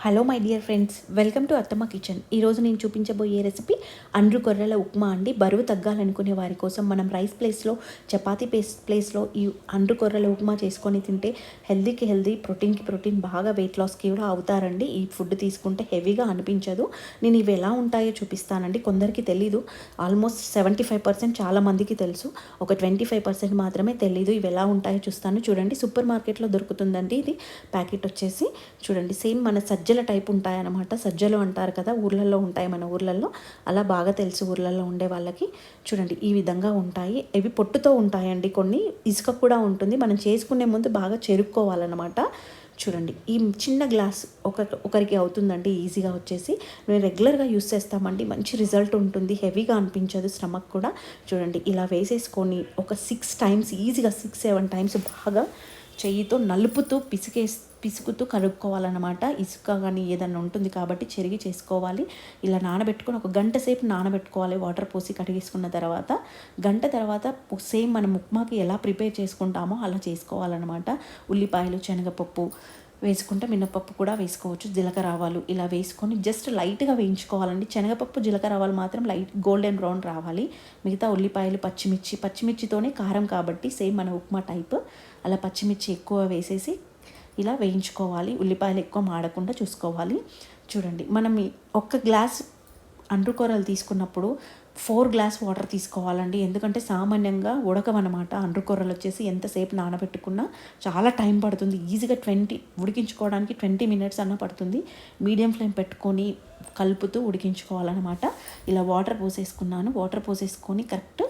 Hello my dear friends, welcome to అత్తమ్మ kitchen. ఈరోజు నేను చూపించబోయే రెసిపీ అండ్రు కొర్రల ఉప్మా అండి. బరువు తగ్గాలనుకునే వారి కోసం మనం రైస్ ప్లేస్లో, చపాతీ ప్లేస్లో ఈ అండ్రు కొర్రల ఉప్మా చేసుకొని తింటే హెల్దీకి హెల్దీ, ప్రోటీన్కి ప్రోటీన్, బాగా వెయిట్ లాస్కి కూడా అవుతారండి. ఈ ఫుడ్ తీసుకుంటే హెవీగా అనిపించదు. నేను ఇవి ఎలా ఉంటాయో చూపిస్తానండి. కొందరికి తెలీదు. ఆల్మోస్ట్ 75% చాలా మందికి తెలుసు, ఒక 25% మాత్రమే తెలీదు. ఇవి ఎలా ఉంటాయో చూస్తాను. చూడండి, సూపర్ మార్కెట్లో దొరుకుతుందండి. ఇది ప్యాకెట్ వచ్చేసి చూడండి, సేమ్ మన సజ్జల టైప్ ఉంటాయన్నమాట. సజ్జలు అంటారు కదా, ఊర్లలో ఉంటాయి మన ఊర్లలో. అలా బాగా తెలుసు ఊర్లలో ఉండే వాళ్ళకి. చూడండి, ఈ విధంగా ఉంటాయి. ఇవి పొట్టుతో ఉంటాయండి. కొన్ని ఇసుక కూడా ఉంటుంది. మనం చేసుకునే ముందు బాగా చెరుక్కోవాలన్నమాట. చూడండి, ఈ చిన్న గ్లాస్ ఒకరికి అవుతుందండి ఈజీగా వచ్చేసి. మేము రెగ్యులర్గా యూస్ చేస్తామండి. మంచి రిజల్ట్ ఉంటుంది, హెవీగా అనిపించదు స్టమక్ కూడా. చూడండి, ఇలా వేసేసుకొని ఒక 6 టైమ్స్, ఈజీగా 6-7 టైమ్స్ బాగా చెయ్యితో నలుపుతూ పిసుకుతూ కలుపుకోవాలన్నమాట. ఇసుక కానీ ఏదన్నా ఉంటుంది కాబట్టి చెరిగి చేసుకోవాలి. ఇలా నానబెట్టుకొని ఒక గంట సేపు నానబెట్టుకోవాలి. వాటర్ పోసి కడిగేసుకున్న తర్వాత గంట తర్వాత సేమ్ మనం ఉప్మాకి ఎలా ప్రిపేర్ చేసుకుంటామో అలా చేసుకోవాలన్నమాట. ఉల్లిపాయలు, శనగపప్పు వేసుకుంటే మినపప్పు కూడా వేసుకోవచ్చు, జీలకర్ర ఆవాలు ఇలా వేసుకొని జస్ట్ లైట్గా వేయించుకోవాలండి. శనగపప్పు, జీలకర్ర ఆవాలు మాత్రం లైట్ గోల్డెన్ బ్రౌన్ రావాలి. మిగతా ఉల్లిపాయలు, పచ్చిమిర్చితోనే కారం కాబట్టి సేమ్ మన ఉప్మా టైప్. అలా పచ్చిమిర్చి ఎక్కువ వేసేసి ఇలా వేయించుకోవాలి. ఉల్లిపాయలు ఎక్కువ మాడకుండా చూసుకోవాలి. చూడండి, మనం ఒక్క గ్లాస్ అండ్రు కొర్రలు తీసుకున్నప్పుడు 4 గ్లాస్ వాటర్ తీసుకోవాలండి. ఎందుకంటే సామాన్యంగా ఉడకమన్నమాట. అండ్రు కొర్రలు వచ్చేసి ఎంతసేపు నానబెట్టుకున్నా చాలా టైం పడుతుంది. ఈజీగా ఉడికించుకోవడానికి 20 మినిట్స్ అన్న పడుతుంది. మీడియం ఫ్లేమ్ పెట్టుకొని కలుపుతూ ఉడికించుకోవాలన్నమాట. ఇలా వాటర్ పోసేసుకున్నాను. వాటర్ పోసేసుకొని కరెక్ట్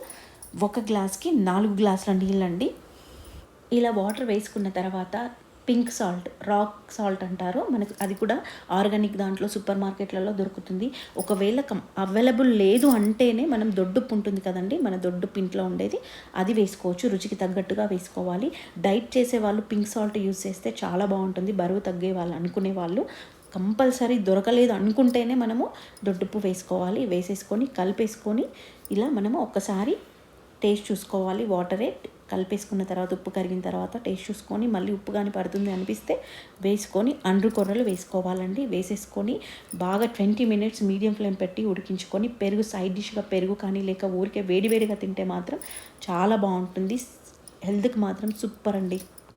ఒక గ్లాస్కి 4 గ్లాసుల నీళ్ళండి. ఇలా వాటర్ వేసుకున్న తర్వాత పింక్ సాల్ట్, రాక్ సాల్ట్ అంటారు మనకు, అది కూడా ఆర్గానిక్ దాంట్లో సూపర్ మార్కెట్లలో దొరుకుతుంది. ఒకవేళ అవైలబుల్ లేదు అంటేనే మనం దొడ్డుప్పు ఉంటుంది కదండి, మన దొడ్డుప్పు ఇంట్లో ఉండేది, అది వేసుకోవచ్చు. రుచికి తగ్గట్టుగా వేసుకోవాలి. డైట్ చేసే వాళ్ళు పింక్ సాల్ట్ యూజ్ చేస్తే చాలా బాగుంటుంది. బరువు తగ్గే వాళ్ళు అనుకునే వాళ్ళు కంపల్సరీ దొరకలేదు అనుకుంటేనే మనము దొడ్డుప్పు వేసుకోవాలి. వేసేసుకొని కలిపేసుకొని ఇలా మనము ఒక్కసారి టేస్ట్ చూసుకోవాలి. వాటరే కలిపేసుకున్న తర్వాత ఉప్పు కరిగిన తర్వాత టేస్ట్ చూసుకొని మళ్ళీ ఉప్పు కానీ పడుతుంది అనిపిస్తే వేసుకొని అండ్రు కొర్రలు వేసుకోవాలండి. వేసేసుకొని బాగా 20 మినిట్స్ మీడియం ఫ్లేమ్ పెట్టి ఉడికించుకొని పెరుగు సైడ్ డిష్గా పెరుగు కానీ లేక ఊరికే వేడివేడిగా తింటే మాత్రం చాలా బాగుంటుంది. హెల్త్కి మాత్రం సూపర్ అండి.